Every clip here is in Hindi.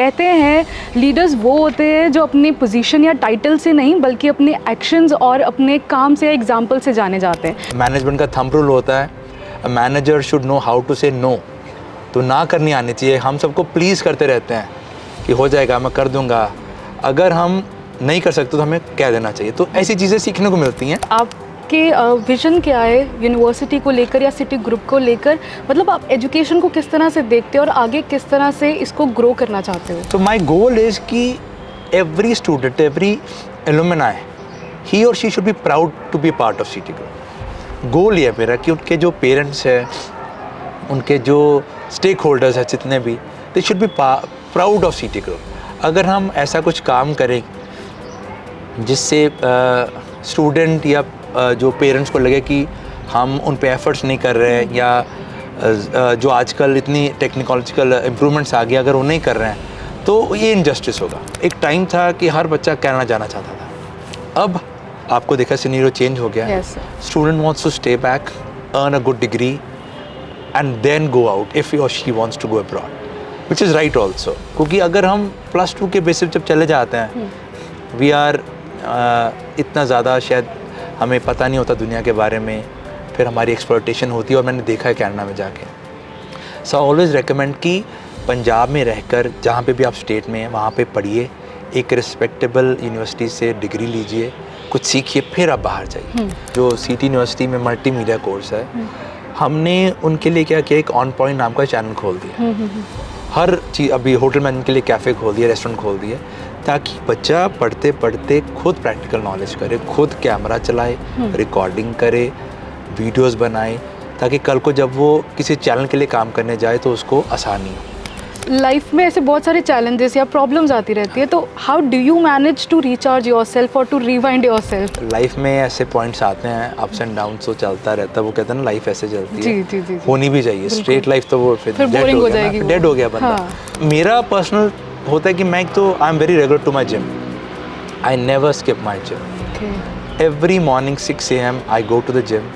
कहते हैं लीडर्स वो होते हैं जो अपनी पोजीशन या टाइटल से नहीं बल्कि अपने एक्शंस और अपने काम से या एग्जाम्पल से जाने जाते हैं। मैनेजमेंट का थंब रूल होता है, a manager should know how to say no. तो ना करनी आनी चाहिए। हम सबको प्लीज़ करते रहते हैं कि हो जाएगा, मैं कर दूंगा। अगर हम नहीं कर सकते तो हमें कह देना चाहिए। तो ऐसी चीज़ें सीखने को मिलती हैं। आपके विजन क्या है यूनिवर्सिटी को लेकर या सिटी ग्रुप को लेकर? मतलब आप एजुकेशन को किस तरह से देखते हो और आगे किस तरह से इसको ग्रो करना चाहते हो? तो माई गोल इज़ कि every student, every alumni, he or she should be proud to be part of City group. Goal ये है मेरा कि उनके जो पेरेंट्स हैं, उनके जो स्टेक होल्डर्स हैं जितने भी, they should be proud of City group. अगर हम ऐसा कुछ काम करें जिससे स्टूडेंट या जो पेरेंट्स को लगे कि हम उन पे एफर्ट्स नहीं कर रहे हैं, या जो आजकल इतनी टेक्नोलॉजिकल इम्प्रूवमेंट्स आ गया, अगर वो नहीं कर रहे हैं तो ये इनजस्टिस होगा। एक टाइम था कि हर बच्चा कनाडा जाना चाहता था। अब आपको देखा सिनेरियो चेंज हो गया। Student wants to stay back, earn a good degree and then go out if he or she wants to go abroad, which is right also. क्योंकि अगर हम +2 के बेसिस जब चले जाते हैं, वी आर इतना ज़्यादा शायद हमें पता नहीं होता दुनिया के बारे में, फिर हमारी एक्सप्लॉयटेशन होती है। और मैंने देखा है कनाडा में जाके। सो आई ऑलवेज़ रेकमेंड कि पंजाब में रहकर जहाँ पे भी आप स्टेट में हैं वहाँ पे पढ़िए, एक रिस्पेक्टेबल यूनिवर्सिटी से डिग्री लीजिए, कुछ सीखिए, फिर आप बाहर जाइए। जो सिटी यूनिवर्सिटी में मल्टीमीडिया कोर्स है, हमने उनके लिए क्या किया, एक ऑन पॉइंट नाम का चैनल खोल दिया। हर चीज़, अभी होटल मैनेजमेंट के लिए कैफ़े खोल दिया, रेस्टोरेंट खोल दिए, ताकि बच्चा पढ़ते पढ़ते खुद प्रैक्टिकल नॉलेज करे, खुद कैमरा चलाए, रिकॉर्डिंग करे, वीडियोस बनाए, ताकि कल को जब वो किसी चैनल के लिए काम करने जाए तो उसको आसानी हो। लाइफ में ऐसे बहुत सारे चैलेंजेस या प्रॉब्लम्स आती रहती है, तो how do you manage to recharge yourself और टू रिवाइंड योरसेल्फ? लाइफ में ऐसे पॉइंट्स आते हैं, अप्स एंड डाउन, तो चलता रहता है। वो कहते हैं ना, लाइफ ऐसे चलती है। जी जी जी, होनी भी चाहिए। स्ट्रेट लाइफ तो वो फिर बोरिंग हो जाएगी, डेड हो गया बंदा। हाँ। मेरा पर्सनल होता है कि मैं तो I am very regular to my gym. I never skip my gym. Every morning 6 AM I go to the gym.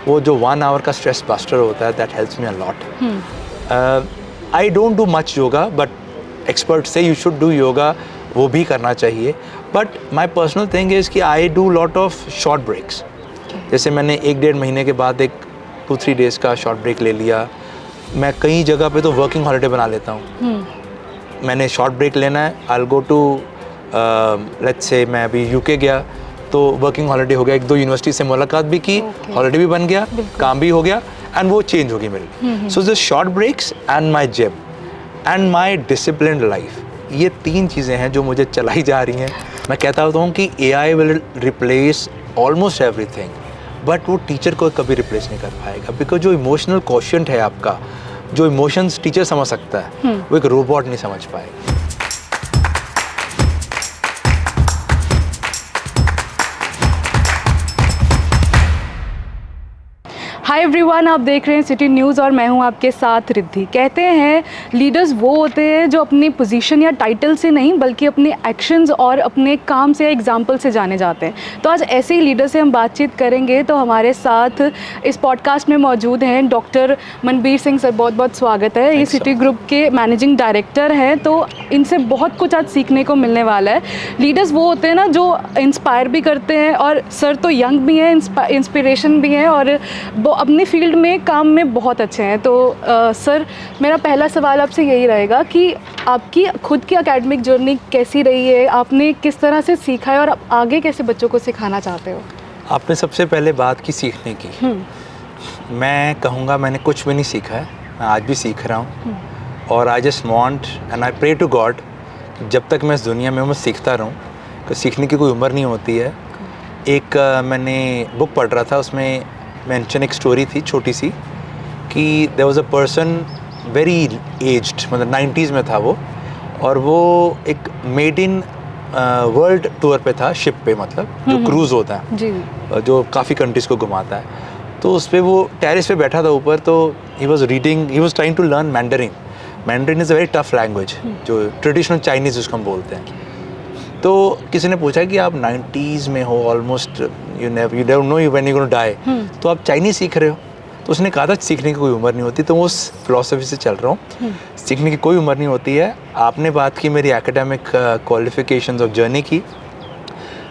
वो जो 1 आवर का स्ट्रेस बस्टर होता है, that helps me a lot. I don't do much yoga, but expert से यू शुड डू योगा, वो भी करना चाहिए। But my personal thing is कि I do lot of short breaks. जैसे मैंने 1-1.5 महीने के बाद एक 2-3 डेज़ का शॉर्ट ब्रेक ले लिया। मैं कई जगह पे तो वर्किंग हॉलीडे बना लेता हूँ। मैंने शॉर्ट ब्रेक लेना है, I will go to let's say मैं अभी यूके गया तो वर्किंग हॉलीडे हो गया, 1-2 यूनिवर्सिटी से मुलाकात भी की, हॉलीडे भी बन गया, काम भी हो गया, एंड वो चेंज होगी मेरी। So this short breaks and my gym and my disciplined life, ये 3 चीज़ें हैं जो मुझे चलाई जा रही हैं। मैं कहता हूँ कि AI will replace almost everything, but वो टीचर को कभी रिप्लेस नहीं कर पाएगा। बिकॉज जो इमोशनल क्वोशिएंट है आपका, जो इमोशंस टीचर समझ सकता है, वो एक रोबोट नहीं समझ पाएगा। हाय एवरीवन, आप देख रहे हैं सिटी न्यूज़ और मैं हूं आपके साथ रिद्धि। कहते हैं लीडर्स वो होते हैं जो अपनी पोजीशन या टाइटल से नहीं बल्कि अपने एक्शंस और अपने काम से या एग्जाम्पल से जाने जाते हैं। तो आज ऐसे ही लीडर से हम बातचीत करेंगे। तो हमारे साथ इस पॉडकास्ट में मौजूद हैं डॉक्टर मनबीर सिंह सर। बहुत बहुत स्वागत है। ये सिटी ग्रुप के मैनेजिंग डायरेक्टर हैं, तो इनसे बहुत कुछ आज सीखने को मिलने वाला है। लीडर्स वो होते हैं ना जो इंस्पायर भी करते हैं, और सर तो यंग भी हैं, इंस्पिरेशन भी हैं, और वो अपनी फील्ड में काम में बहुत अच्छे हैं। तो सर, मेरा पहला सवाल आपसे यही रहेगा कि आपकी खुद की एकेडमिक जर्नी कैसी रही है, आपने किस तरह से सीखा है और आप आगे कैसे बच्चों को सिखाना चाहते हो? आपने सबसे पहले बात की सीखने की। मैं कहूँगा मैंने कुछ भी नहीं सीखा है, मैं आज भी सीख रहा हूँ। और I just want and I pray to God, जब तक मैं इस दुनिया में हूँ मैं सीखता रहूँ, तो सीखने की कोई उम्र नहीं होती है। एक मैंने बुक पढ़ रहा था, उसमें मेंशन एक स्टोरी थी छोटी सी, कि there was a person very aged, मतलब 90s में था वो, और वो एक मेड इन वर्ल्ड टूर पे था, शिप पे, मतलब जो क्रूज़ होता है जी, जो काफ़ी कंट्रीज़ को घुमाता है। तो उस पर वो टेरेस पे बैठा था ऊपर, तो he was trying to learn Mandarin. Mandarin is a very tough language, जो ट्रेडिशनल चाइनीज़ जिसको हम बोलते हैं। तो किसी ने पूछा कि आप 90s में हो, almost you don't know when you gonna die, तो आप चाइनीज़ सीख रहे हो? तो उसने कहा था सीखने की कोई उम्र नहीं होती, तो मैं उस फिलॉसफी से चल रहा हूँ। सीखने की कोई उम्र नहीं होती है। आपने बात की मेरी एकेडमिक क्वालिफिकेशंस और जर्नी की।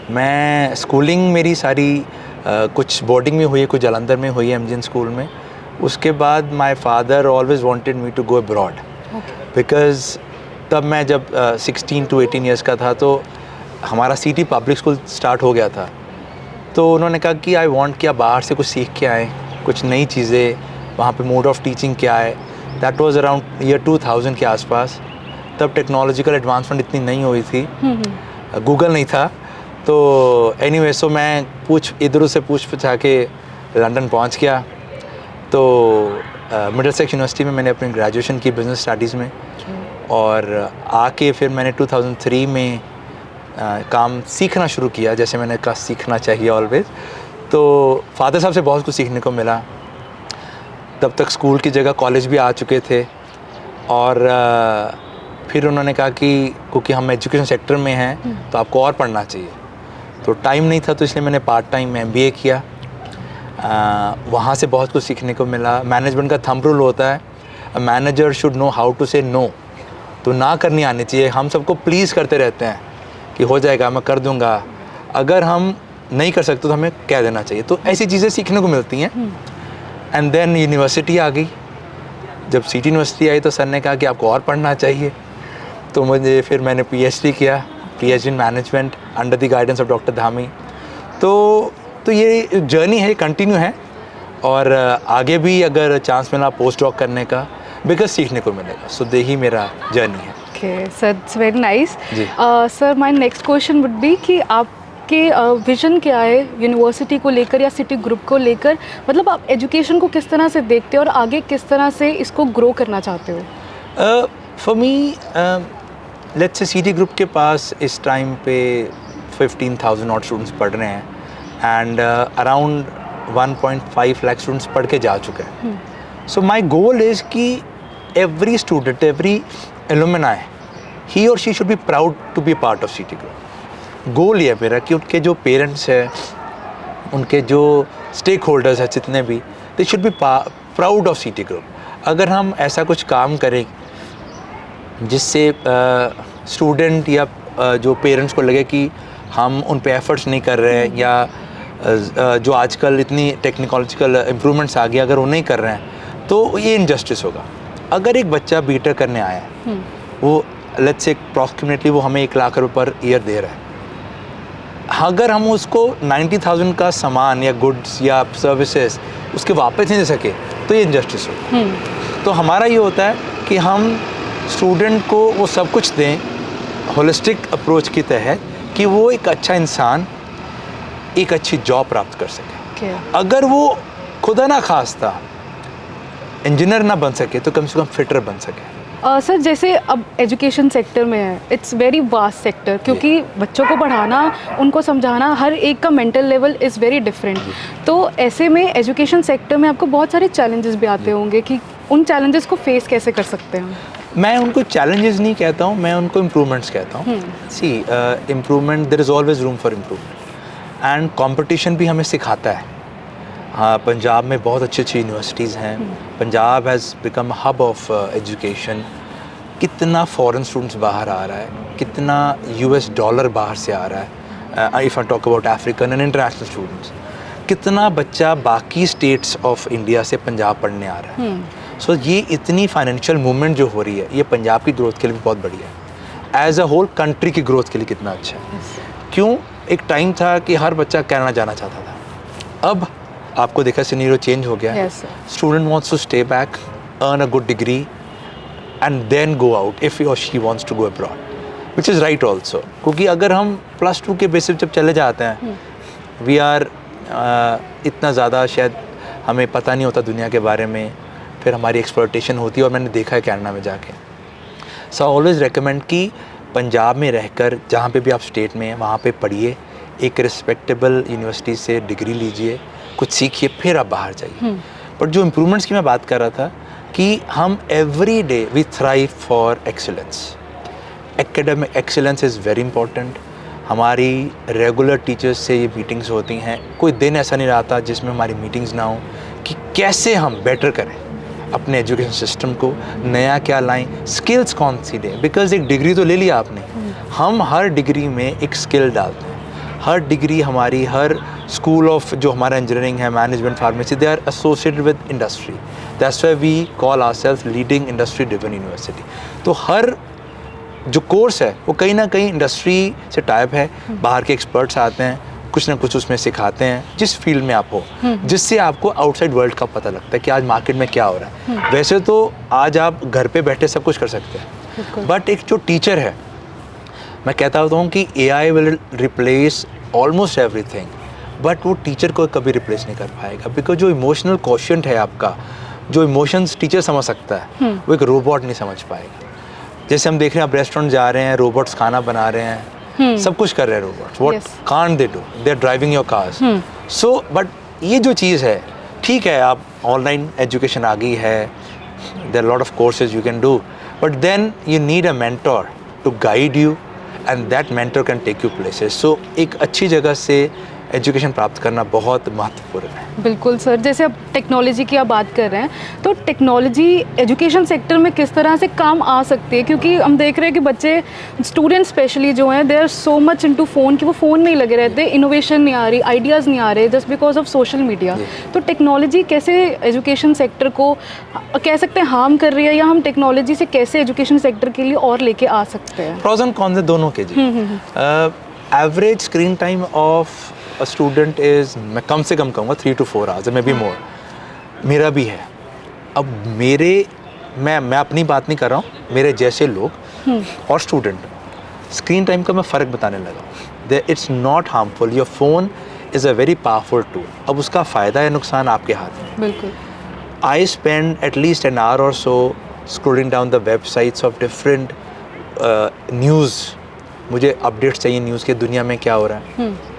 मैं स्कूलिंग मेरी सारी कुछ बोर्डिंग में हुई है, कुछ जालंधर में हुई है एमजीएन स्कूल में। उसके बाद my father always wanted me to go abroad, because तब मैं जब 16 to 18 ईयर्स का था तो हमारा सिटी पब्लिक स्कूल स्टार्ट हो गया था। तो उन्होंने कहा कि आई वांट कि आप बाहर से कुछ सीख के आएँ, कुछ नई चीज़ें, वहाँ पे मोड ऑफ टीचिंग क्या है। दैट वाज अराउंड ईयर 2000 के आसपास। तब टेक्नोलॉजिकल एडवांसमेंट इतनी नहीं हुई थी, गूगल नहीं था। तो एनीवे सो मैं इधर से पूछ पछा के लंदन पहुँच गया। तो मिडलसेक्स यूनिवर्सिटी में मैंने अपनी ग्रेजुएशन की बिज़नेस स्टडीज़ में, और आके फिर मैंने 2003 में काम सीखना शुरू किया, जैसे मैंने कहा सीखना चाहिए ऑलवेज। तो फादर साहब से बहुत कुछ सीखने को मिला। तब तक स्कूल की जगह कॉलेज भी आ चुके थे, और फिर उन्होंने कहा कि क्योंकि हम एजुकेशन सेक्टर में हैं तो आपको और पढ़ना चाहिए। तो टाइम नहीं था, तो इसलिए मैंने पार्ट टाइम MBA किया। वहाँ से बहुत कुछ सीखने को मिला। मैनेजमेंट का थंब रूल होता है, a manager should know how to say no. तो ना करनी आनी चाहिए। हम सबको प्लीज़ करते रहते हैं कि हो जाएगा, मैं कर दूंगा। अगर हम नहीं कर सकते तो हमें कह देना चाहिए। तो ऐसी चीज़ें सीखने को मिलती हैं। एंड देन यूनिवर्सिटी आ गई। जब सिटी यूनिवर्सिटी आई तो सर ने कहा कि आपको और पढ़ना चाहिए। तो फिर मैंने PhD किया, PhD in management under the guidance of doctor Dhami. तो ये जर्नी है, कंटिन्यू है, और आगे भी अगर चांस मिला पोस्ट डॉक करने का, बिकॉज सीखने को मिलेगा। सो यही मेरा जर्नी है। Okay sir, it's very nice. जी। Sir my next question would be कि आपके विजन क्या है यूनिवर्सिटी को लेकर या सिटी ग्रुप को लेकर? मतलब आप एजुकेशन को किस तरह से देखते हो और आगे किस तरह से इसको ग्रो करना चाहते हो? For me, let's say city group के पास इस टाइम पे 15,000 और स्टूडेंट्स पढ़ रहे हैं, एंड अराउंड 1.5 लाख स्टूडेंट्स पढ़ के जा चुके हैं। सो माई गोल इज़ कि every student, every alumni, he or she should be proud to be part of City group. Goal ये है मेरा कि उनके जो पेरेंट्स हैं, उनके जो स्टेक होल्डर्स हैं जितने भी, they should be proud of City group. अगर हम ऐसा कुछ काम करें जिससे स्टूडेंट या जो पेरेंट्स को लगे कि हम उन पे एफर्ट्स नहीं कर रहे हैं, या जो आजकल इतनी टेक्नोलॉजिकल इम्प्रूवमेंट्स आ गया, अगर वो नहीं कर रहे हैं तो ये इनजस्टिस होगा। अगर एक बच्चा बीटेक करने आया है, वो लेट्स से अप्रॉक्सीमेटली वो हमें 1 लाख रुपए पर ईयर दे रहा है, अगर हम उसको 90,000 का सामान या गुड्स या सर्विसेज उसके वापस नहीं दे सके तो ये इनजस्टिस होगा। तो हमारा ये होता है कि हम स्टूडेंट को वो सब कुछ दें होलिस्टिक अप्रोच के तहत, कि वो एक अच्छा इंसान एक अच्छी जॉब प्राप्त कर सके। अगर वो खुदा ना खास्ता इंजीनियर ना बन सके तो कम से कम फिटर बन सके। सर जैसे अब एजुकेशन सेक्टर में है, इट्स वेरी वास्ट सेक्टर, क्योंकि बच्चों को पढ़ाना, उनको समझाना, हर एक का mental level is very different. तो ऐसे में एजुकेशन सेक्टर में आपको बहुत सारे चैलेंजेस भी आते होंगे, कि उन चैलेंजेस को फेस कैसे कर सकते हैं? मैं उनको चैलेंजेस नहीं कहता हूँ, मैं उनको इम्प्रूवमेंट्स कहता हूँ। See improvement, there is always room for improvement, and competition भी हमें सिखाता है। हाँ, पंजाब में बहुत अच्छी अच्छी यूनिवर्सिटीज़ हैं। Punjab has become hub of education. कितना फॉरेन स्टूडेंट्स बाहर आ रहा है, कितना US डॉलर बाहर से आ रहा है। If I talk about African and international students, कितना बच्चा बाकी स्टेट्स ऑफ इंडिया से पंजाब पढ़ने आ रहा है। सो ये इतनी फाइनेंशियल मूवमेंट जो हो रही है, ये पंजाब की ग्रोथ के लिए भी बहुत बढ़िया है। एज अ होल कंट्री की ग्रोथ के लिए कितना अच्छा है। क्यों? एक टाइम था कि हर बच्चा कनाडा जाना चाहता था, अब आपको देखा सिनेरियो चेंज हो गया। Student wants to stay back, earn a good degree, and then go out if he or she wants to go abroad, which is right also. क्योंकि अगर हम +2 के बेसिस जब चले जाते हैं, वी आर इतना ज़्यादा शायद हमें पता नहीं होता दुनिया के बारे में, फिर हमारी एक्सप्लॉयटेशन होती है, और मैंने देखा है कनाडा में जाके। सो आई ऑलवेज रेकमेंड कि पंजाब में रहकर जहाँ पे भी आप स्टेट में हैं वहाँ पे पढ़िए, एक रिस्पेक्टेबल यूनिवर्सिटी से डिग्री लीजिए, कुछ सीखिए, फिर आप बाहर जाइए। बट जो इम्प्रूवमेंट्स की मैं बात कर रहा था कि हम every day we thrive for excellence. Academic excellence is very important. हमारी रेगुलर टीचर्स से ये मीटिंग्स होती हैं, कोई दिन ऐसा नहीं रहता जिसमें हमारी मीटिंग्स ना हो, कि कैसे हम बेटर करें अपने एजुकेशन सिस्टम को, नया क्या लाएं, स्किल्स कौन सी दें। बिकॉज एक डिग्री तो ले लिया आपने, हम हर डिग्री में एक स्किल डालते हैं। हर डिग्री हमारी, हर स्कूल ऑफ जो हमारा इंजीनियरिंग है, management, pharmacy, they are associated with industry. That's why we call ourselves leading industry driven university. तो हर जो कोर्स है वो कहीं ना कहीं इंडस्ट्री से टाइप है, बाहर के एक्सपर्ट्स आते हैं, कुछ ना कुछ उसमें सिखाते हैं जिस फील्ड में आप हो, जिससे आपको आउटसाइड वर्ल्ड का पता लगता है कि आज मार्केट में क्या हो रहा है। वैसे तो आज आप घर पे बैठे सब कुछ कर सकते हैं, बट एक जो टीचर है, मैं कहता होता हूँ कि AI will replace almost everything, but वो टीचर को कभी रिप्लेस नहीं कर पाएगा। बिकॉज जो इमोशनल क्वोशिएंट है आपका, जो इमोशंस टीचर समझ सकता है, वो एक रोबोट नहीं समझ पाएगा। जैसे हम देख रहे हैं, आप रेस्टोरेंट जा रहे हैं, रोबोट्स खाना बना रहे हैं, सब कुछ कर रहे हैं robots. What can't they do? They are driving your cars. So but ये जो चीज़ है, ठीक है, आप ऑनलाइन एजुकेशन आ गई है, there are lot of courses you can do, but then you need a mentor to guide you, and that mentor can take you places. So एक अच्छी जगह से एजुकेशन प्राप्त करना बहुत महत्वपूर्ण है। बिल्कुल सर, जैसे अब टेक्नोलॉजी की आप बात कर रहे हैं, तो टेक्नोलॉजी एजुकेशन सेक्टर में किस तरह से काम आ सकती है? क्योंकि हम देख रहे हैं कि बच्चे, स्टूडेंट्स स्पेशली जो हैं, they are so much into phone कि वो फ़ोन में ही लगे रहते हैं, इनोवेशन नहीं आ रही, आइडियाज़ नहीं आ रहे, just because of social media. तो टेक्नोलॉजी कैसे एजुकेशन सेक्टर को कह सकते हैं हार्म कर रही है, या हम टेक्नोलॉजी से कैसे एजुकेशन सेक्टर के लिए और लेके आ सकते हैं? प्रोज एंड कॉन्स दोनों के जी। Average screen time of a student is, मैं कम से कम कहूँगा 3 to 4 hours, maybe more. मेरा भी है। अब मैं अपनी बात नहीं कर रहा हूँ, मेरे जैसे लोग और स्टूडेंट, स्क्रीन टाइम का मैं फ़र्क बताने लगा हूँ। It's not harmful, your phone is a very powerful tool. अब उसका फ़ायदा या नुकसान आपके हाथ में। बिल्कुल। I spend at least an hour or so scrolling down the websites of different news. मुझे अपडेट्स चाहिए न्यूज़ के, दुनिया में क्या हो रहा है,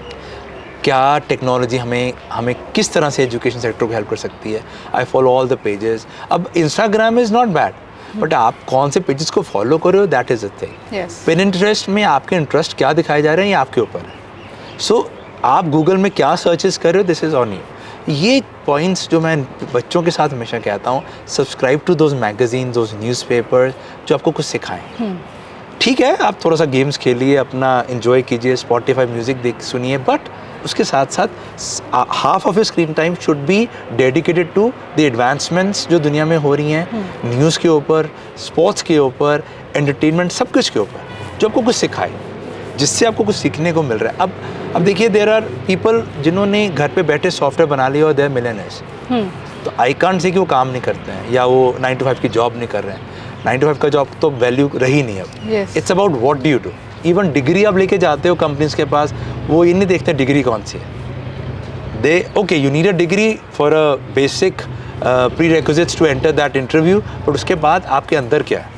क्या टेक्नोलॉजी हमें किस तरह से एजुकेशन सेक्टर को हेल्प कर सकती है। I follow all the pages. अब Instagram is not bad, but आप कौन से पेजेस को फॉलो कर रहे हो, that is the thing. Pinterest में आपके इंटरेस्ट क्या दिखाए जा रहे हैं, ये आपके ऊपर है। सो आप गूगल में क्या सर्चेस कर रहे हो, दिस इज़ ऑन यू। ये पॉइंट्स जो मैं बच्चों के साथ हमेशा कहता हूँ, subscribe to those magazine, those newspapers जो आपको कुछ सिखाएं। ठीक है, आप थोड़ा सा गेम्स खेलिए, अपना एंजॉय कीजिए, स्पॉटिफाई म्यूज़िक सुनिए, बट उसके साथ साथ half of screen time should be dedicated to the advancements जो दुनिया में हो रही हैं, न्यूज़ के ऊपर, स्पोर्ट्स के ऊपर, एंटरटेनमेंट, सब कुछ के ऊपर, जो आपको कुछ सिखाए, जिससे आपको कुछ सीखने को मिल रहा है। अब देखिए, देयर आर पीपल जिन्होंने घर पे बैठे सॉफ्टवेयर बना लिया और दे आर मिलियनेयर्स। तो आई कांट से कि वो काम नहीं करते हैं या वो 9 to 5 की जॉब नहीं कर रहे हैं। 9 to 5 का जॉब तो वैल्यू रही नहीं अब। It's about what do you do. Even degree आप लेके जाते हो कंपनीज के पास, वो ये नहीं देखते डिग्री कौन सी है। दे okay, you need a degree for a basic prerequisites to enter that interview, but उसके बाद आपके अंदर क्या है,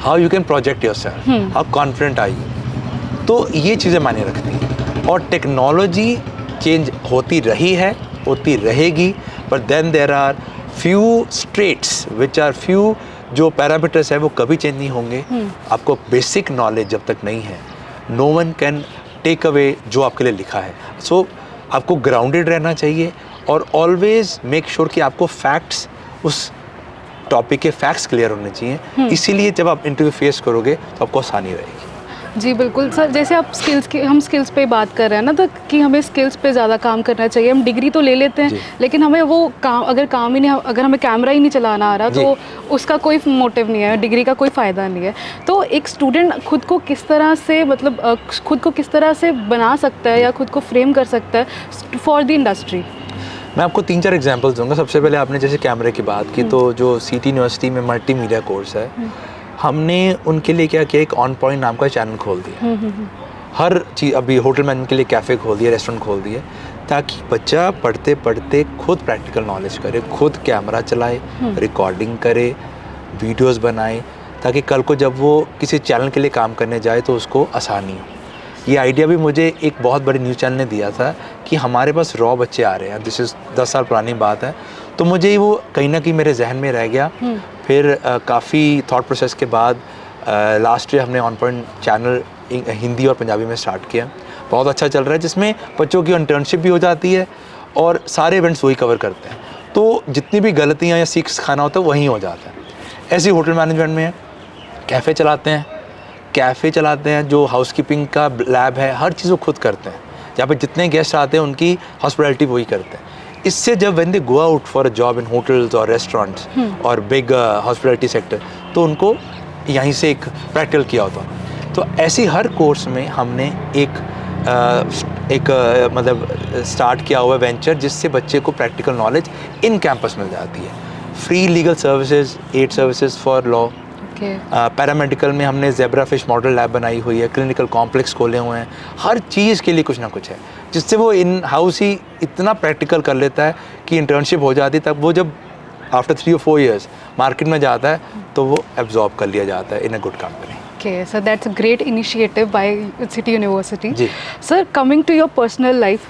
how you can project yourself, how confident are you. तो ये चीज़ें मायने रखती हैं। और टेक्नोलॉजी चेंज होती रही है, होती रहेगी, but then there are few straits which are few, जो पैरामीटर्स है वो कभी चेंज नहीं होंगे। आपको बेसिक नॉलेज जब तक नहीं है, no one can take away जो आपके लिए लिखा है। सो आपको ग्राउंडेड रहना चाहिए और ऑलवेज मेक श्योर कि आपको फैक्ट्स, उस टॉपिक के फैक्ट्स क्लियर होने चाहिए। इसीलिए जब आप इंटरव्यू फेस करोगे तो आपको आसानी रहेगी। जी बिल्कुल सर, जैसे आप हम स्किल्स पे बात कर रहे हैं ना, तो कि हमें स्किल्स पे ज़्यादा काम करना चाहिए। हम डिग्री तो ले लेते हैं, लेकिन हमें वो काम, अगर हमें कैमरा ही नहीं चलाना आ रहा, तो उसका कोई मोटिव नहीं है, डिग्री का कोई फ़ायदा नहीं है। तो एक स्टूडेंट खुद को किस तरह से, मतलब खुद को किस तरह से बना सकता है या खुद को फ्रेम कर सकता है फॉर द इंडस्ट्री? मैं आपको 3-4 एग्जांपल्स दूंगा। सबसे पहले आपने जैसे कैमरे की बात की, तो जो सिटी यूनिवर्सिटी में मल्टीमीडिया कोर्स है, हमने उनके लिए क्या किया, एक ऑन पॉइंट नाम का चैनल खोल दिया। हर चीज़, अभी होटल मैनेजमेंट के लिए कैफ़े खोल दिया, रेस्टोरेंट खोल दिए, ताकि बच्चा पढ़ते पढ़ते खुद प्रैक्टिकल नॉलेज करे, खुद कैमरा चलाए, रिकॉर्डिंग करे, वीडियोस बनाए, ताकि कल को जब वो किसी चैनल के लिए काम करने जाए तो उसको आसानी हो। ये आइडिया भी मुझे एक बहुत बड़े न्यूज़ चैनल ने दिया था कि हमारे पास रॉ बच्चे आ रहे हैं, दिस इज़ 10 साल पुरानी बात है। तो मुझे वो कहीं ना कहीं मेरे जहन में रह गया। फिर काफ़ी थॉट प्रोसेस के बाद लास्ट ईयर हमने ऑन पॉइंट चैनल हिंदी और पंजाबी में स्टार्ट किया। बहुत अच्छा चल रहा है, जिसमें बच्चों की इंटर्नशिप भी हो जाती है और सारे इवेंट्स वही कवर करते हैं। तो जितनी भी गलतियाँ या सीख सिखाना होता है वहीं हो जाता है। ऐसे होटल मैनेजमेंट में है, कैफ़े चलाते हैं जो हाउसकीपिंग का लैब है, हर चीज़ वो खुद करते हैं। जहाँ पे जितने गेस्ट आते हैं उनकी हॉस्पिटैलिटी वही करते हैं। इससे जब when they go out for a job in hotels और रेस्टोरेंट्स और बिग हॉस्पिटैलिटी सेक्टर, तो उनको यहीं से एक प्रैक्टिकल किया होता। तो ऐसी हर कोर्स में हमने मतलब स्टार्ट किया हुआ वेंचर जिससे बच्चे को प्रैक्टिकल नॉलेज इन कैंपस मिल जाती है। Free legal services, 8 services for law. Paramedical में हमने ज़ेब्रा फिश मॉडल लैब बनाई हुई है, क्लिनिकल कॉम्प्लेक्स खोले हुए हैं। हर चीज़ के लिए कुछ ना कुछ है जिससे वो इन हाउस ही इतना प्रैक्टिकल कर लेता है कि इंटर्नशिप हो जाती है। तब वो जब आफ्टर 3 or 4 years मार्केट में जाता है तो वो एब्जॉर्ब कर लिया जाता है in a good company. Okay, so that's a great initiative by City University. जी। Sir, coming to your personal life,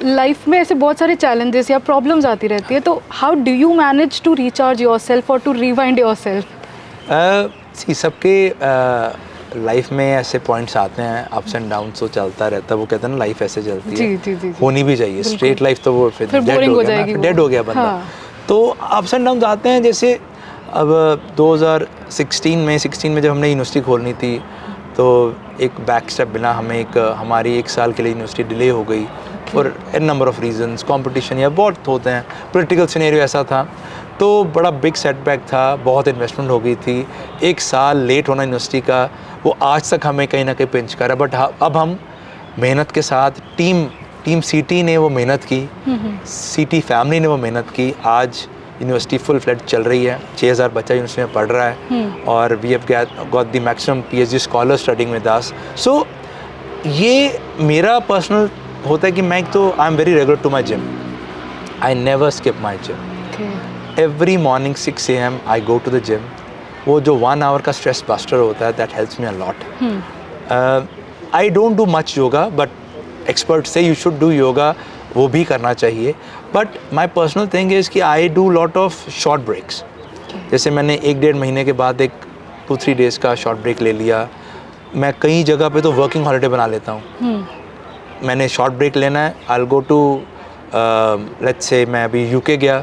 life में ऐसे बहुत सारे challenges या problems आती रहती है, तो how do you manage to recharge yourself or to rewind yourself? सबके लाइफ में ऐसे पॉइंट्स आते हैं, अप्स एंड डाउन्स तो चलता रहता है। वो कहते हैं ना लाइफ ऐसे चलती है, जी। होनी भी चाहिए। स्ट्रेट लाइफ तो वो फिर बोरिंग हो जाएगी, डेड हो गया बंदा। हाँ। तो अप्स एंड डाउन्स आते हैं। जैसे अब 2016 में जब हमने यूनिवर्सिटी खोलनी थी तो एक बैक स्टेप बिना हमें हमारी 1 साल के लिए यूनिवर्सिटी डिले हो गई for an number of reasons. Competition या बहुत होते हैं, पॉलिटिकल सिनेरियो ऐसा था, तो बड़ा बिग सेटबैक था। बहुत इन्वेस्टमेंट हो गई थी, 1 साल लेट होना यूनिवर्सिटी का वो आज तक हमें कहीं ना कहीं पिंच कर रहा है। बट अब हम मेहनत के साथ टीम सीटी ने वो मेहनत की, सीटी फैमिली ने वो मेहनत की। आज यूनिवर्सिटी फुल फ्लेड चल रही है, 6000 बच्चा यूनिवर्सिटी में पढ़ रहा है और we have got the maximum PhD scholar studying with us. So ये मेरा पर्सनल होता है कि मैं I am very regular to my gym. I never skip my gym. Every morning 6 AM I go to the gym. वो जो 1 hour का स्ट्रेस बस्टर होता है, that helps me a lot. I don't do much yoga but expert से यू शुड डू योगा, वो भी करना चाहिए। But my personal thing is कि I do lot of short breaks. जैसे मैंने 1-1.5 महीने के बाद एक 2-3 days का शॉर्ट ब्रेक ले लिया। मैं कई जगह पे तो वर्किंग हॉलीडे बना लेता हूँ। मैंने शॉर्ट ब्रेक लेना है, I will go to let's say मैं अभी UK गया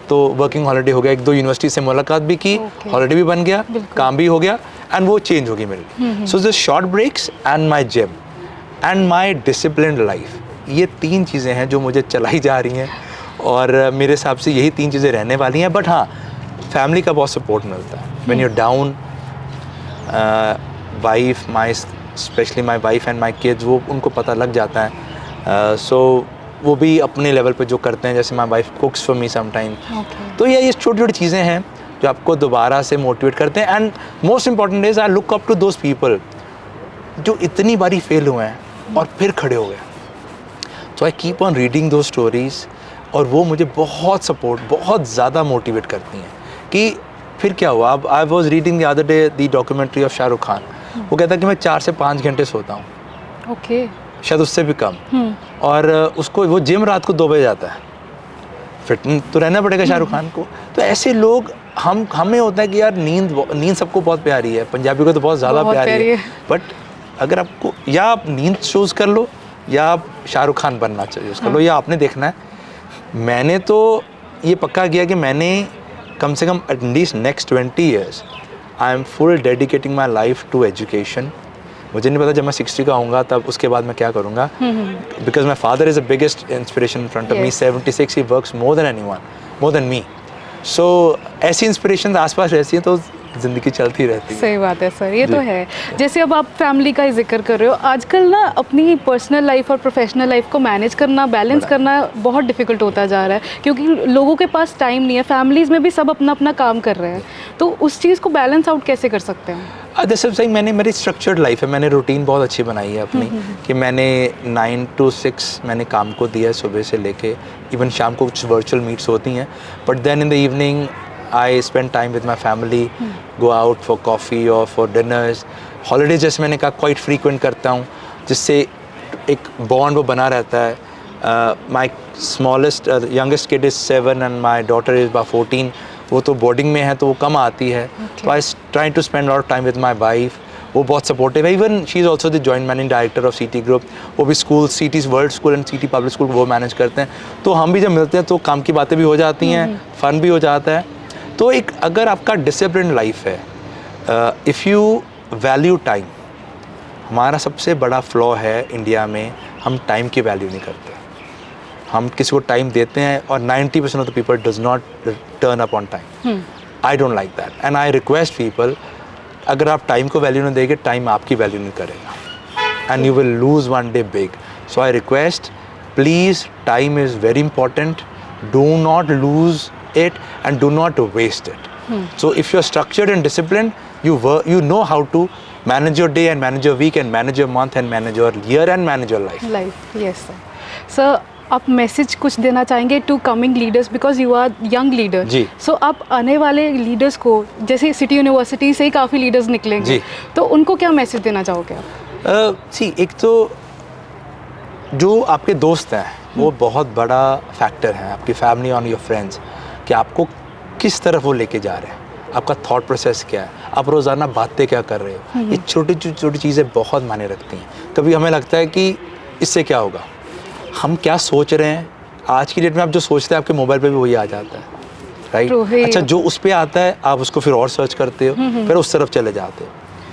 तो वर्किंग हॉलीडे हो गया, 1-2 यूनिवर्सिटी से मुलाकात भी की, हॉलीडे भी बन गया, काम भी हो गया एंड वो चेंज होगी मेरे। So the short breaks and my gym and my disciplined life, ये 3 चीज़ें हैं जो मुझे चलाई जा रही हैं और मेरे हिसाब से यही 3 चीज़ें रहने वाली हैं। बट हाँ, फैमिली का बहुत सपोर्ट मिलता है। When you down, wife specially my wife and my kids, वो उनको पता लग जाता है। सो वो भी अपने लेवल पे जो करते हैं, जैसे my wife कुक्स for me sometime. तो ये छोटी छोटी चीज़ें हैं जो आपको दोबारा से मोटिवेट करते हैं। And most important is I look up to those people जो इतनी बारी फेल हुए हैं और फिर खड़े हो गए। सो आई कीप ऑन रीडिंग दो स्टोरीज़ और वो मुझे बहुत ज़्यादा मोटिवेट करती हैं कि फिर क्या हुआ। अब I was reading the other day the documentary of Shahrukh Khan. वो कहता है कि मैं 4 से 5 घंटे सोता हूँ। ओके। शायद उससे भी कम। और उसको वो जिम रात को 2 बजे जाता है। फिट तो रहना पड़ेगा शाहरुख खान को। तो ऐसे लोग हमें होता है कि यार नींद सबको बहुत प्यारी है, पंजाबी को तो बहुत ज़्यादा प्यारी है। बट अगर आपको या आप नींद चूज़ कर लो या आप शाहरुख खान बनना चूज़ कर लो, या आपने देखना है। मैंने तो ये पक्का किया कि मैंने कम से कम at least next 20 years I am full dedicating my life to education. मुझे नहीं पता जब मैं 60 का आऊँगा तब उसके बाद मैं क्या करूँगा, because my father is the biggest inspiration in front of me. 76, he works more than anyone, more than me. So ऐसी इंस्पिरेशन आसपास रहती है तो ज़िंदगी चलती रहती है। सही बात है सर, ये तो है। जैसे अब आप फैमिली का जिक्र कर रहे हो, आजकल ना अपनी पर्सनल लाइफ और प्रोफेशनल लाइफ को मैनेज करना, बैलेंस करना बहुत डिफिकल्ट होता जा रहा है क्योंकि लोगों के पास टाइम नहीं है। फैमिलीज़ में भी सब अपना अपना काम कर रहे हैं, तो उस चीज़ को बैलेंस आउट कैसे कर सकते हैं? जैसे सही, मेरी स्ट्रक्चर्ड लाइफ है। मैंने रूटीन बहुत अच्छी बनाई है अपनी कि मैंने 9 to 6 मैंने काम को दिया है, सुबह से लेके इवन शाम को कुछ वर्चुअल मीट्स होती हैं। But then in the evening I spend time with my family, go out for coffee और फॉर डिनर्स। हॉलीडेज जैसे मैंने कहा क्वाइट फ्रीक्वेंट करता हूँ, जिससे एक बॉन्ड वो बना रहता है। My smallest youngest kid is 7 and my daughter is about 14। वो तो बोर्डिंग में है तो वो कम आती है। तो I try to spend lot of time with my wife. वो बहुत सपोर्टिव है। Even she is also the joint managing director of City Group. वो भी school, City's World School and City Public School वो मैनेज करते हैं। तो हम भी जब मिलते हैं तो काम की बातें भी हो जाती हैं, फ़न भी हो जाता है। तो एक अगर आपका डिसिप्लिन लाइफ है, इफ़ यू वैल्यू टाइम, हमारा सबसे बड़ा फ्लॉ है इंडिया में, हम टाइम की वैल्यू नहीं करते। हम किसी को टाइम देते हैं और 90% of the people does not turn up on time. I don't like that and I request people, अगर आप टाइम को वैल्यू नहीं देंगे, टाइम आपकी वैल्यू नहीं करेगा and you will lose one day big. So I request, please, time is very important, do not lose it and do not waste it. So if you're structured and disciplined, you know how to manage your day and manage your week and manage your month and manage your year and manage your life. Yes sir. Sir, आप मैसेज कुछ देना चाहेंगे to coming leaders, because you are young leader जी। सो आप आने वाले लीडर्स को, जैसे सिटी यूनिवर्सिटी से ही काफ़ी लीडर्स निकलेंगे जी, तो उनको क्या मैसेज देना चाहोगे आप? एक तो जो आपके दोस्त हैं वो बहुत बड़ा फैक्टर है, आपकी फैमिली और योर फ्रेंड्स, कि आपको किस तरफ वो लेके जा रहे हैं, आपका थॉट प्रोसेस क्या है, आप रोज़ाना बातें क्या कर रहे हो। ये छोटी छोटी चीज़ें बहुत मायने रखती हैं। कभी हमें लगता है कि इससे क्या होगा, हम क्या सोच रहे हैं। आज की डेट में आप जो सोचते हैं आपके मोबाइल पे भी वही आ जाता है, राइट। अच्छा, जो उस पर आता है आप उसको फिर और सर्च करते हो, फिर उस तरफ चले जाते हो,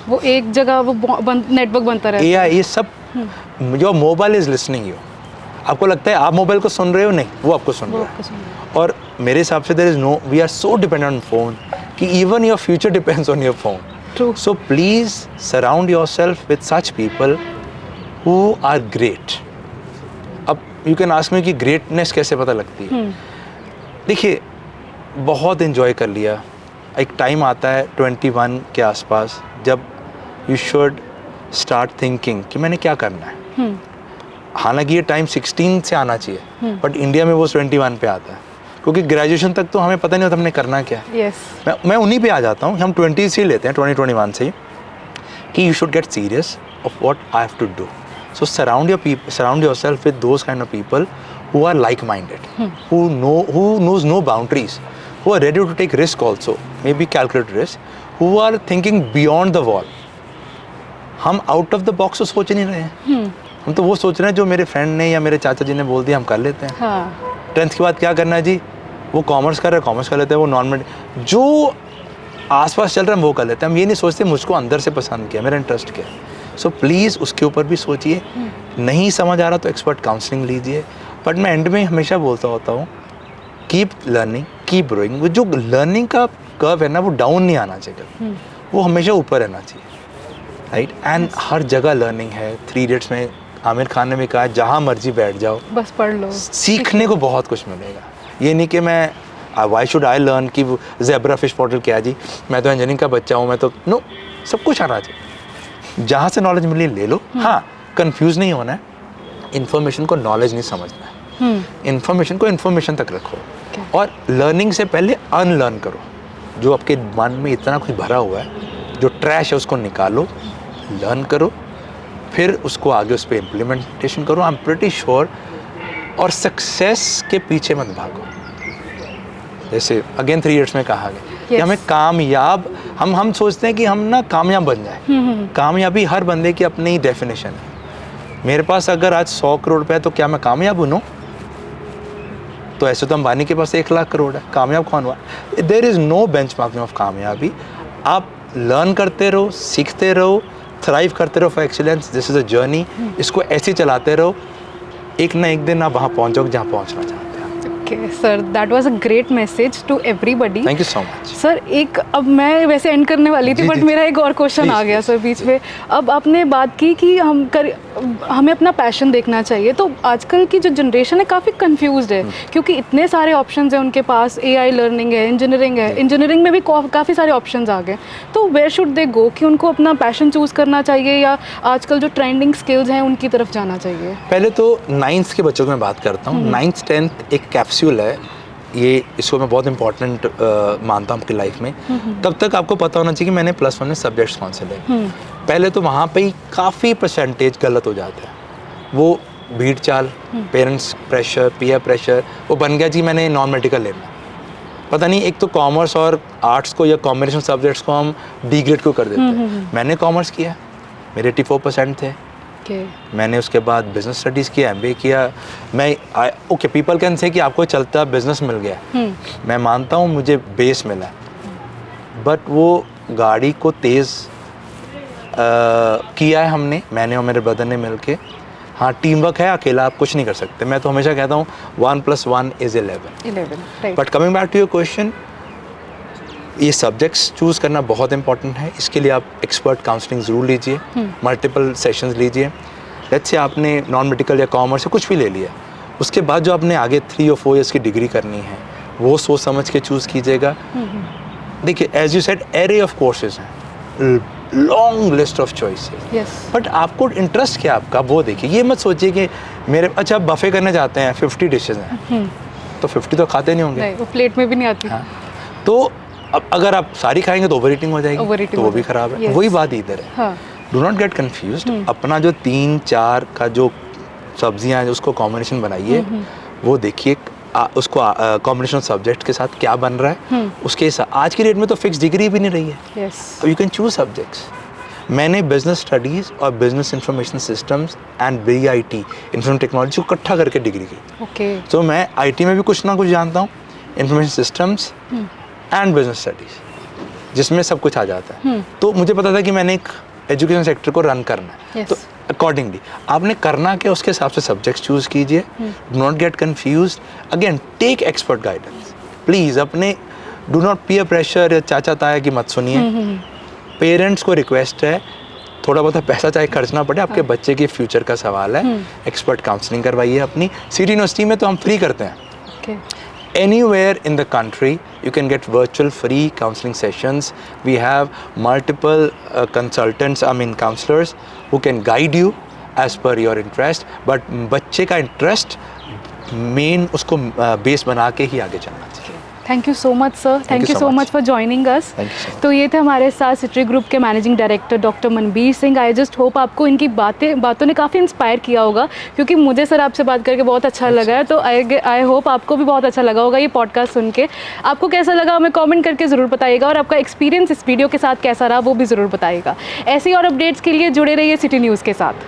वो एक जगह वो नेटवर्क बनता रहता है। ये सब जो मोबाइल इज़ लिसनिंग यू, आपको लगता है आप मोबाइल को सुन रहे हो, नहीं, वो आपको सुन रहा है। और मेरे हिसाब से there is no, we are so dependent on phone कि even your future depends on your phone. True. So please surround yourself with such people who are great. अब you can ask me कि greatness कैसे पता लगती है। देखिए, बहुत enjoy कर लिया, एक टाइम आता है 21 के आसपास जब you should start thinking कि मैंने क्या करना है। हालांकि ये टाइम 16 से आना चाहिए, बट इंडिया में वो 21 पे आता है, क्योंकि ग्रेजुएशन तक तो हमें पता नहीं होता हमने करना क्या है। मैं उन्हीं पे आ जाता हूँ, हम 20 से ही लेते हैं, 21 से ही, कि you should get serious of what I have to do. So surround yourself with those kind of people who are like minded, who knows no boundaries, who are ready to take risk also, may be calculated risk, who are thinking beyond the wall. हम आउट ऑफ द बॉक्स तो सोच नहीं रहे हैं, हम तो वो सोच रहे हैं जो मेरे फ्रेंड ने या मेरे चाचा जी ने बोल दिया हम कर लेते हैं। हाँ। 10th के बाद क्या करना है जी, वो कॉमर्स कर रहे हैं, कॉमर्स कर लेते हैं, वो नॉन मेडिकल जो आसपास चल रहा है हम वो कर लेते हैं। हम ये नहीं सोचते मुझको अंदर से पसंद किया, मेरा इंटरेस्ट क्या है। सो प्लीज़ उसके ऊपर भी सोचिए। नहीं समझ आ रहा तो एक्सपर्ट काउंसलिंग लीजिए। बट मैं एंड में हमेशा बोलता होता हूँ, कीप लर्निंग, कीप ग्रोइंग। वो जो लर्निंग का कर्व है ना, वो डाउन नहीं आना चाहिए, वो हमेशा ऊपर रहना चाहिए, राइट। एंड हर जगह लर्निंग है। 3 इडियट्स में आमिर खान ने भी कहा, जहाँ मर्जी बैठ जाओ, बस पढ़ लो, सीखने को बहुत कुछ मिलेगा। ये नहीं कि मैं वाई शुड आई लर्न कि ज़ेब्रा फिश पॉटल क्या जी, मैं तो इंजीनियरिंग का बच्चा हूँ, मैं तो नो, सब कुछ आना चाहिए। जहाँ से नॉलेज मिली ले लो। हाँ, कंफ्यूज नहीं होना है, इन्फॉर्मेशन को नॉलेज नहीं समझना है, इन्फॉर्मेशन को इन्फॉर्मेशन तक रखो। और लर्निंग से पहले अनलर्न करो। जो आपके मन में इतना कुछ भरा हुआ है, जो ट्रैश है, उसको निकालो, लर्न करो, फिर उसको आगे उस पर इम्प्लीमेंटेशन करो। I am pretty sure. और सक्सेस के पीछे मत भागो। जैसे अगेन 3 इयर्स में कहा गया कि हमें कामयाब, हम सोचते हैं कि हम ना कामयाब बन जाए। कामयाबी हर बंदे की अपनी ही डेफिनेशन है। मेरे पास अगर आज 100 करोड़ रुपए है तो क्या मैं कामयाब हूँ? नो। तो ऐसे तो अंबानी के पास 1 लाख करोड़ है, कामयाब कौन हुआ? There is no benchmarking of कामयाबी। आप लर्न करते रहो, सीखते रहो, थ्राइव करते रहो for excellence. This is a journey. इसको ऐसे ही चलाते रहो, एक ना एक दिन आप वहाँ पहुँच जाओगे जहाँ पहुँचना चाहते हैं। Okay, sir, that was a great message to everybody. Thank you so much. Sir, एक अब मैं वैसे एंड करने वाली थी, बट मेरा एक और क्वेश्चन आ गया सर बीच में। अब आपने बात की कि हमें अपना पैशन देखना चाहिए। तो आजकल की जो जनरेशन है काफ़ी कंफ्यूज्ड है, क्योंकि इतने सारे ऑप्शंस हैं उनके पास। AI लर्निंग है, इंजीनियरिंग है, इंजीनियरिंग में भी काफ़ी सारे ऑप्शंस आ गए। तो वेयर शुड दे गो, कि उनको अपना पैशन चूज़ करना चाहिए या आजकल जो ट्रेंडिंग स्किल्स हैं उनकी तरफ जाना चाहिए? पहले तो 9th के बच्चों की मैं बात करता हूँ। 9th 10th एक कैप्सूल है, ये इसको मैं बहुत इंपॉर्टेंट मानता हूँ आपकी लाइफ में। तब तक आपको पता होना चाहिए कि मैंने +1 में सब्जेक्ट्स कौन से लिए। पहले तो वहाँ पे ही काफ़ी परसेंटेज गलत हो जाता है। वो भीड़ चाल, पेरेंट्स प्रेशर, पीयर प्रेशर, वो बन गया जी मैंने नॉन मेडिकल लेना। पता नहीं, एक तो कॉमर्स और आर्ट्स को या कॉम्बिनेशन सब्जेक्ट्स को हम डिग्रेड क्यों कर देते हैं। मैंने कॉमर्स किया, मेरे 84% थे। मैंने उसके बाद बिजनेस स्टडीज़ किया, MBA किया। मैं ओके, पीपल कैन से कि आपको चलता बिजनेस मिल गया, मैं मानता हूँ मुझे बेस मिला, बट वो गाड़ी को तेज़ किया है हमने, मैंने और मेरे ब्रदर ने मिल के। हाँ, टीम वर्क है, अकेला आप कुछ नहीं कर सकते। मैं तो हमेशा कहता हूँ 1 + 1 = 11। But coming back to your question, ये सब्जेक्ट्स चूज़ करना बहुत इंपॉर्टेंट है। इसके लिए आप एक्सपर्ट काउंसलिंग ज़रूर लीजिए, मल्टीपल सेशंस लीजिए। लेट्स से आपने नॉन मेडिकल या कॉमर्स या कुछ भी ले लिया, उसके बाद जो आपने आगे 3 और 4 ईयर्स की डिग्री करनी है, वो सोच समझ के चूज़ कीजिएगा। देखिए, as you said, array of courses हैं, long list of choices, but आपको इंटरेस्ट क्या आपका, वो देखिए। ये मत सोचिए कि मेरे अच्छा बफे करने जाते हैं, 50 डिशेज हैं, तो 50 तो खाते नहीं होंगे, वो प्लेट में भी नहीं आती। हाँ, तो अब अगर आप सारी खाएंगे तो ओवर ईटिंग हो जाएगी, तो वो भी खराब है। वही बात इधर है। Do not get confused. अपना जो 3-4 का जो सब्जियां हैं, उसको कॉम्बिनेशन बनाइए, वो देखिए उसको कॉम्बिनेशन सब्जेक्ट के साथ क्या बन रहा है, उसके साथ। आज की डेट में तो फिक्स डिग्री भी नहीं रही है, अब यू कैन चूज सब्जेक्ट्स। मैंने बिजनेस स्टडीज़ और business information systems and BIT information technology को इकट्ठा करके डिग्री की। तो मैं IT में भी कुछ ना कुछ जानता हूँ, information systems and business studies, जिसमें सब कुछ आ जाता है। तो मुझे पता था कि मैंने एक एजुकेशन सेक्टर को रन करना है, तो अकॉर्डिंगली आपने करना क्या, उसके हिसाब से सब्जेक्ट्स चूज़ कीजिए। Do not get confused. Again, take expert guidance please. अपने डू नॉट पीयर प्रेशर या चाचा ताया की मत सुनिए। पेरेंट्स को रिक्वेस्ट है, थोड़ा बहुत पैसा चाहे खर्चना पड़े, आपके बच्चे के फ्यूचर का सवाल है, एक्सपर्ट काउंसलिंग करवाइए अपनी। सिटी यूनिवर्सिटी में तो हम फ्री करते हैं। Anywhere in the country you can get virtual free counseling sessions. We have multiple counselors who can guide you as per your interest, but बच्चे का इंटरेस्ट मेन उसको बेस बना के ही आगे चलना चाहिए। Thank you so much sir, thank you so much for joining us. तो ये थे हमारे साथ सिटी ग्रुप के managing director doctor Manbir Singh. I just hope आपको इनकी बातों ने काफ़ी इंस्पायर किया होगा, क्योंकि मुझे सर आपसे बात करके बहुत अच्छा लगा है। तो आई होप आपको भी बहुत अच्छा लगा होगा ये पॉडकास्ट सुन के। आपको कैसा लगा हमें कॉमेंट करके ज़रूर बताइएगा, और आपका एक्सपीरियंस इस वीडियो के साथ कैसा रहा वो भी ज़रूर बताइएगा। ऐसी और अपडेट्स के लिए जुड़े रहिए सिटी न्यूज़ के साथ।